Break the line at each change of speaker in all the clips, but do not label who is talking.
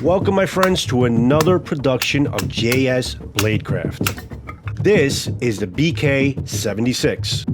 Welcome, my friends, to another production of JS Bladecraft. This is the BK76.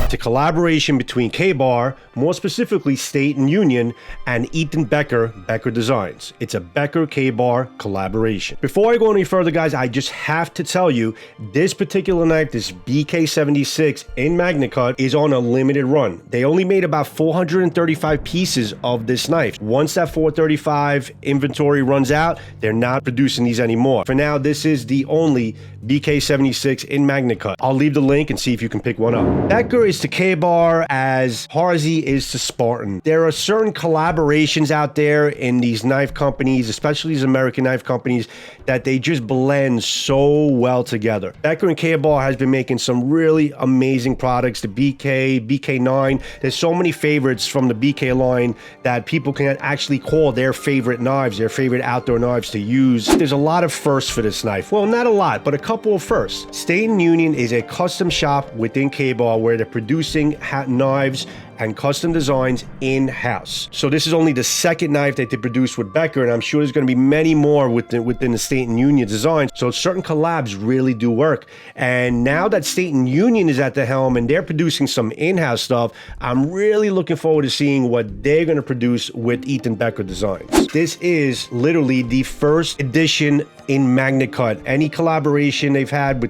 It's a collaboration between KA-BAR, more specifically State and Union, and Ethan Becker, Becker Designs. It's a Becker KA-BAR collaboration. Before I go any further, guys, I just have to tell you, this particular knife, this BK76 in Magnacut, is on a limited run. They only made about 435 pieces of this knife. Once that 435 inventory runs out, they're not producing these anymore. For now, this is the only BK76 in Magnacut. I'll leave the link and see if you can pick one up. Becker is to KA-BAR as Harzy is to Spartan. There are certain collaborations out there in these knife companies, especially these American knife companies, that they just blend so well together. Becker and KA-BAR has been making some really amazing products. The BK, BK9, there's so many favorites from the BK line that people can actually call their favorite knives, their favorite outdoor knives to use. There's a lot of firsts for this knife. Well, not a lot, but a couple of firsts. State and Union is a custom shop within KA-BAR where they're producing knives and custom designs in-house. So this is only the second knife that they produced with Becker, and I'm sure there's going to be many more within the State and Union designs. So certain collabs really do work. And now that State and Union is at the helm and they're producing some in-house stuff, I'm really looking forward to seeing what they're going to produce with Ethan Becker Designs. This is literally the first edition in Magnacut. Any collaboration they've had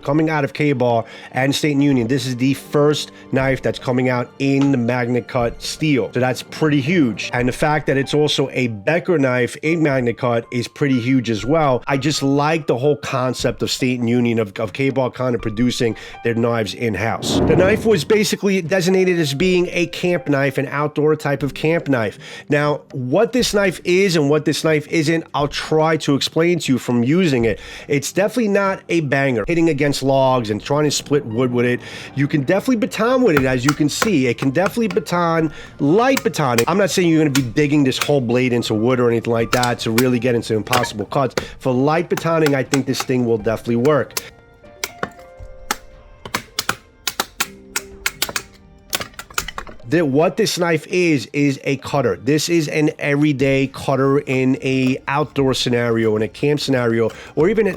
coming out of KA-BAR and State and Union, this is the first knife that's coming out in the Magnacut steel. So that's pretty huge. And the fact that it's also a Becker knife in Magnacut is pretty huge as well. I just like the whole concept of State and Union of KA-BAR kind of producing their knives in-house. The knife was basically designated as being a camp knife, an outdoor type of camp knife. Now, what this knife is and what this knife isn't, I'll try to explain to you from using it. It's definitely not a banger. Hitting against logs and trying to split wood with it. You can definitely baton with it, as you can see. It can definitely baton, light batoning. I'm not saying you're going to be digging this whole blade into wood or anything like that to really get into impossible cuts. For light batoning, I think this thing will definitely work. What this knife is a cutter. This is an everyday cutter in a outdoor scenario, in a camp scenario, or even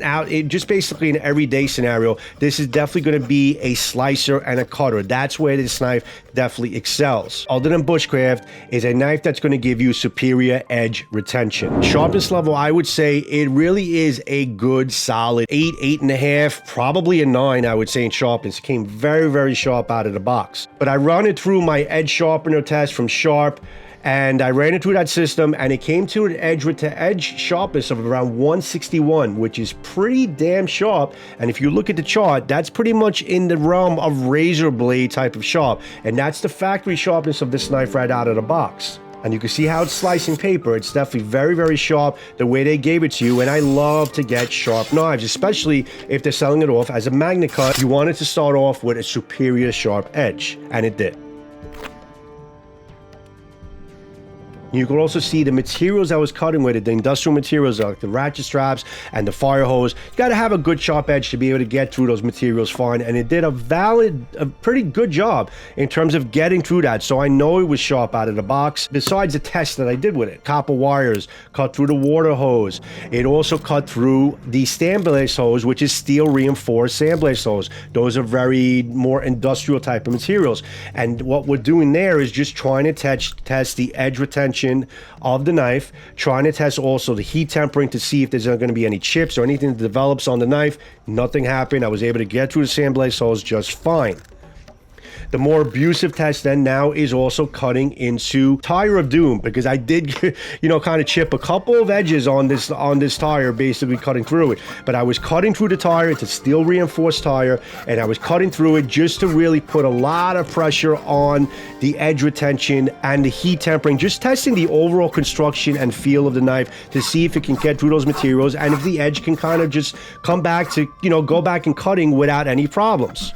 just basically an everyday scenario. This is definitely going to be a slicer and a cutter. That's where this knife definitely excels. Other than bushcraft, is a knife that's going to give you superior edge retention. Sharpness level, I would say it really is a good solid 8, 8.5, probably a 9, I would say, in sharpness. It came very, very sharp out of the box. But I run it through my edge sharpener test from Sharp, and I ran it through that system, and it came to an edge sharpness of around 161, which is pretty damn sharp. And if you look at the chart, that's pretty much in the realm of razor blade type of sharp, and that's the factory sharpness of this knife right out of the box. And you can see how it's slicing paper. It's definitely very, very sharp the way they gave it to you. And I love to get sharp knives, especially if they're selling it off as a Magnacut. You want it to start off with a superior sharp edge, and it did. You can also see the materials I was cutting with it, the industrial materials like the ratchet straps and the fire hose. You got to have a good sharp edge to be able to get through those materials fine, and it did a pretty good job in terms of getting through that. So I know it was sharp out of the box. Besides the test that I did with it, copper wires, cut through the water hose. It also cut through the sandblast hose, which is steel reinforced sandblast hose. Those are very more industrial type of materials. And what we're doing there is just trying to test the edge retention of the knife, trying to test also the heat tempering to see if there's going to be any chips or anything that develops on the knife. Nothing happened. I was able to get through the sandblast holes just fine. The more abusive test then now is also cutting into tire of doom, because I did, kind of chip a couple of edges on this tire, basically cutting through it. But I was cutting through the tire. It's a steel reinforced tire, and I was cutting through it just to really put a lot of pressure on the edge retention and the heat tempering, just testing the overall construction and feel of the knife to see if it can get through those materials and if the edge can kind of just come back to, go back and cutting without any problems.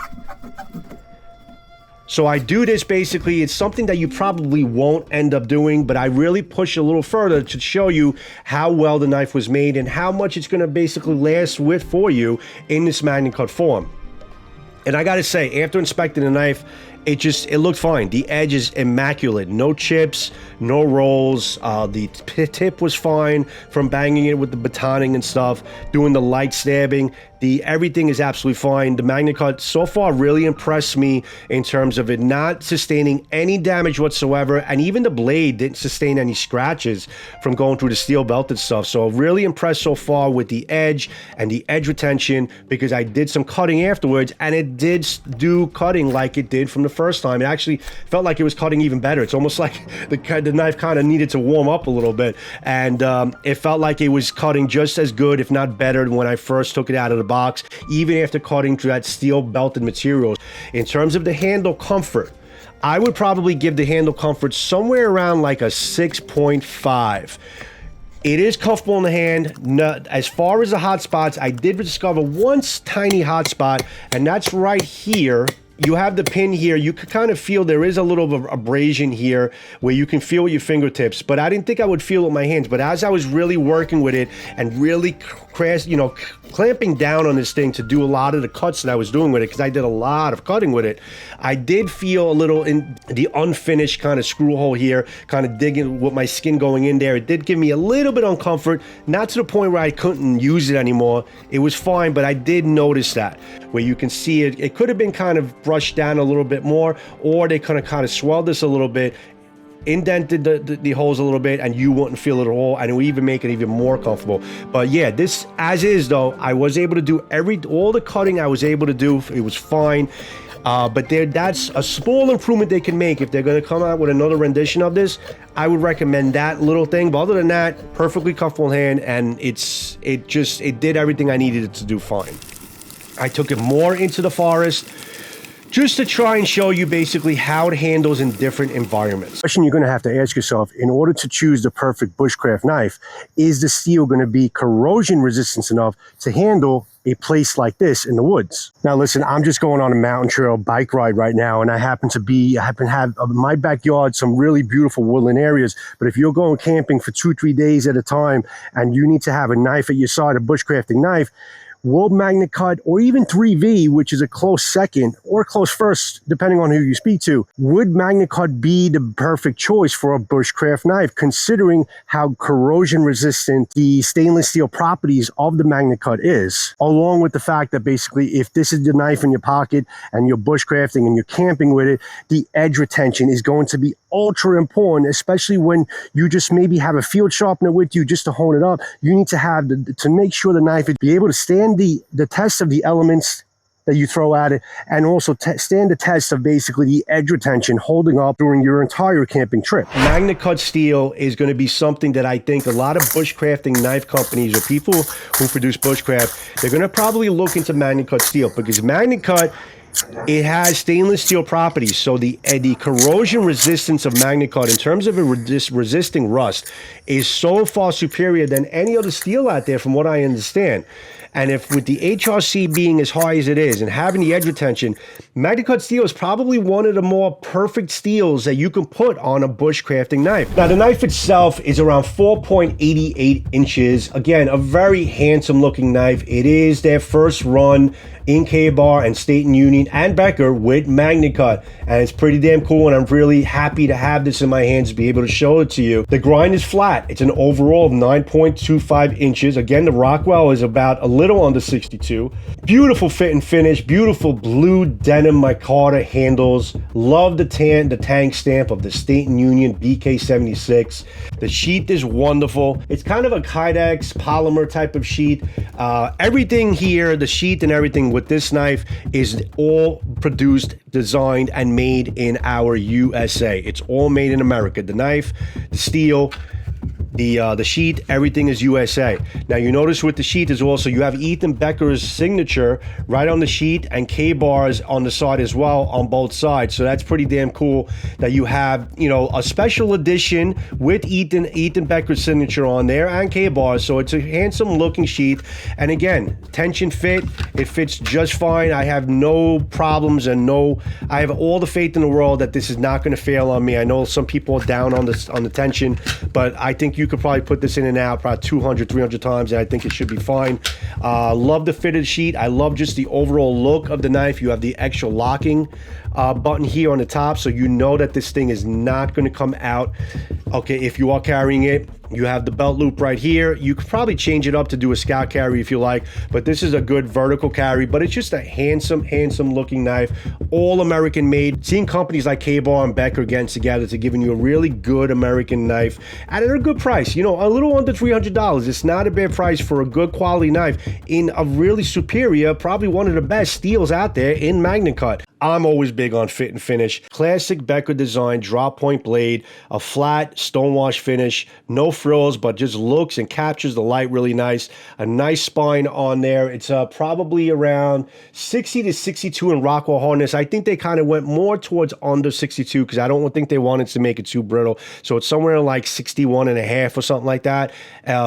So I do this basically, it's something that you probably won't end up doing, but I really push a little further to show you how well the knife was made and how much it's going to basically last for you in this Magnacut form. And I gotta say, after inspecting the knife, it looked fine. The edge is immaculate, no chips, no rolls. The tip was fine from banging it with the batoning and stuff, doing the light stabbing. Everything is absolutely fine. The Magnacut so far really impressed me in terms of it not sustaining any damage whatsoever, and even the blade didn't sustain any scratches from going through the steel belted stuff. So really impressed so far with the edge and the edge retention, because I did some cutting afterwards, and it did do cutting like it did from the first time. It actually felt like it was cutting even better. It's almost like the knife kind of needed to warm up a little bit, and it felt like it was cutting just as good, if not better, than when I first took it out of the box, even after cutting through that steel belted material. In terms of the handle comfort, I would probably give the handle comfort somewhere around like a 6.5. It is comfortable in the hand. As far as the hot spots, I did discover one tiny hot spot, and that's right here. You have the pin here. You can kind of feel there is a little bit of abrasion here where you can feel with your fingertips, but I didn't think I would feel it with my hands. But as I was really working with it and really clamping down on this thing to do a lot of the cuts that I was doing with it, because I did a lot of cutting with it, I did feel a little in the unfinished kind of screw hole here, kind of digging with my skin going in there. It did give me a little bit of uncomfort, not to the point where I couldn't use it anymore. It was fine, but I did notice that where you can see it. It could have been kind of brushed down a little bit more, or they could have kind of swelled this a little bit, indented the holes a little bit, and you wouldn't feel it at all, and it would even make it even more comfortable. But yeah, this as is though, I was able to do all the cutting I was able to do. It was fine. But that's a small improvement they can make if they're going to come out with another rendition of this. I would recommend that little thing. But other than that, perfectly comfortable in hand, and it did everything I needed it to do fine. I took it more into the forest just to try and show you basically how it handles in different environments. The question you're going to have to ask yourself in order to choose the perfect bushcraft knife: is the steel going to be corrosion resistant enough to handle a place like this in the woods? Now listen, I'm just going on a mountain trail bike ride right now, and I happen to have in my backyard some really beautiful woodland areas. But if you're going camping for 2-3 days at a time and you need to have a knife at your side, a bushcrafting knife, will Magnacut, or even 3V, which is a close second or close first, depending on who you speak to, would Magnacut be the perfect choice for a bushcraft knife, considering how corrosion resistant the stainless steel properties of the Magnacut is, along with the fact that basically if this is the knife in your pocket and you're bushcrafting and you're camping with it, the edge retention is going to be ultra important, especially when you just maybe have a field sharpener with you just to hone it up. You need to have to make sure the knife is be able to stand the test of the elements that you throw at it, and also stand the test of basically the edge retention holding up during your entire camping trip. Magnacut steel is going to be something that I think a lot of bushcrafting knife companies or people who produce bushcraft, they're going to probably look into Magnacut steel, because Magnacut, it has stainless steel properties. So the corrosion resistance of Magnacut in terms of resisting rust is so far superior than any other steel out there, from what I understand. And if with the HRC being as high as it is and having the edge retention, Magnacut steel is probably one of the more perfect steels that you can put on a bushcrafting knife. Now the knife itself is around 4.88 inches. Again, a very handsome looking knife. It is their first run in KA-BAR and State and Union and Becker with Magnacut, and it's pretty damn cool, and I'm really happy to have this in my hands to be able to show it to you. The grind is flat. It's an overall of 9.25 inches. Again, the Rockwell is about a little under 62. Beautiful fit and finish, beautiful blue denim micarta handles. Love the tank stamp of the State and Union BK76. The sheath is wonderful. It's kind of a Kydex polymer type of sheath. Everything here, the sheath and everything with this knife is all produced, designed, and made in our USA. It's all made in America. The knife, the steel, the sheath, everything is USA. Now you notice with the sheath is also, you have Ethan Becker's signature right on the sheath and KA-BAR's on the side as well on both sides. So that's pretty damn cool that you have, you know, a special edition with Ethan Becker's signature on there and KA-BAR. So it's a handsome looking sheath. And again, tension fit, it fits just fine. I have no problems, and I have all the faith in the world that this is not going to fail on me. I know some people are down on the tension, but I think you you could probably put this in and out about 200, 300 times, and I think it should be fine. Love the fitted sheet. I love just the overall look of the knife. You have the extra locking button here on the top, so you know that this thing is not going to come out, okay, if you are carrying it. You have the belt loop right here. You could probably change it up to do a scout carry if you like, but this is a good vertical carry, but it's just a handsome looking knife, all American made. Seeing companies like KA-BAR and Becker getting together to giving you a really good American knife at a good price, you know, a little under $300. It's not a bad price for a good quality knife in a really superior, probably one of the best steels out there in Magnacut. I'm always big on fit and finish. Classic Becker design, drop point blade, a flat stonewash finish, no frills, but just looks and captures the light really nice. A nice spine on there. It's probably around 60 to 62 in Rockwell hardness. I think they kind of went more towards under 62 because I don't think they wanted to make it too brittle. So it's somewhere like 61 and a half or something like that.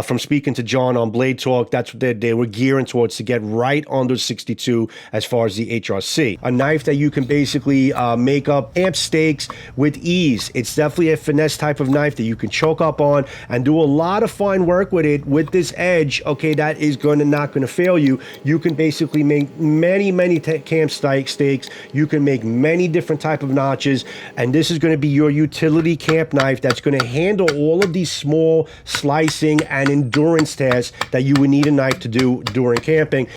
From speaking to John on Blade Talk, that's what they were gearing towards, to get right under 62 as far as the HRC. A knife that you can basically make up amp stakes with ease. It's definitely a finesse type of knife that you can choke up on and do a lot of fine work with it. With this edge, okay, that is not going to fail you. You can basically make many camp stakes. You can make many different type of notches, and this is going to be your utility camp knife that's going to handle all of these small slicing and endurance tasks that you would need a knife to do during camping.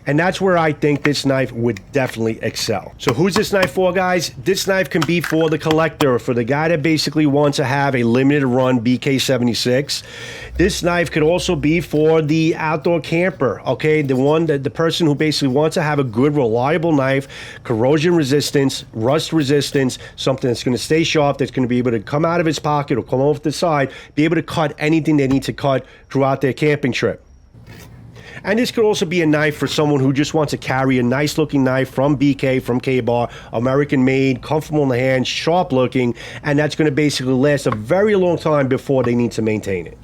And that's where I think this knife would definitely excel. So who's this knife for, guys? This knife can be for the collector, for the guy that basically wants to have a limited run BK76. This knife could also be for the outdoor camper, okay? The person who basically wants to have a good, reliable knife, corrosion resistance, rust resistance, something that's going to stay sharp, that's going to be able to come out of his pocket or come off the side, be able to cut anything they need to cut throughout their camping trip. And this could also be a knife for someone who just wants to carry a nice looking knife from BK, from KA-BAR, American made, comfortable in the hand, sharp looking, and that's going to basically last a very long time before they need to maintain it.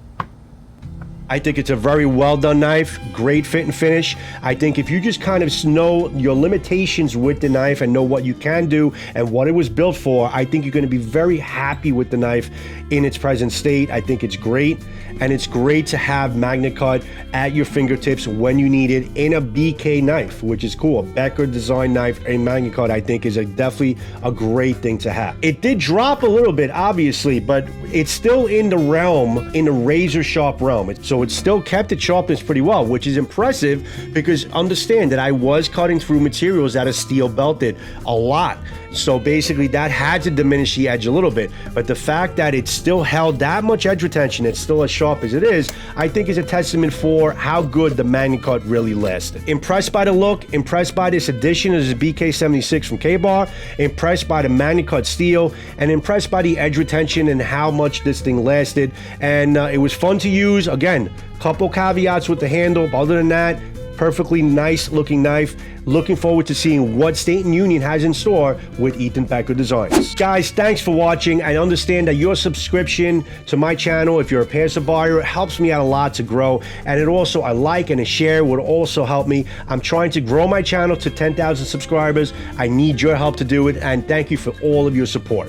I think it's a very well done knife, great fit and finish. I think if you just kind of know your limitations with the knife and know what you can do and what it was built for, I think you're going to be very happy with the knife in its present state. I think it's great, and it's great to have Magnacut at your fingertips when you need it in a BK knife, which is cool. A Becker design knife in Magnacut, I think, is definitely a great thing to have. It did drop a little bit, obviously, but it's still in the realm, in the razor sharp realm. So it still kept its sharpness pretty well, which is impressive, because understand that I was cutting through materials that are steel belted a lot. So basically that had to diminish the edge a little bit, but the fact that it still held that much edge retention, it's still as sharp as it is, I think is a testament for how good the Magnacut really lasted. Impressed by the look, impressed by this addition of this BK76 from KA-BAR, impressed by the Magnacut steel, and impressed by the edge retention and how much this thing lasted. And it was fun to use. Again, couple caveats with the handle, but other than that, perfectly nice looking knife. Looking forward to seeing what State and Union has in store with Ethan Becker Designs. Guys, thanks for watching. I understand that your subscription to my channel, if you're a passive buyer, helps me out a lot to grow. And it also, a like and a share would also help me. I'm trying to grow my channel to 10,000 subscribers. I need your help to do it, and thank you for all of your support.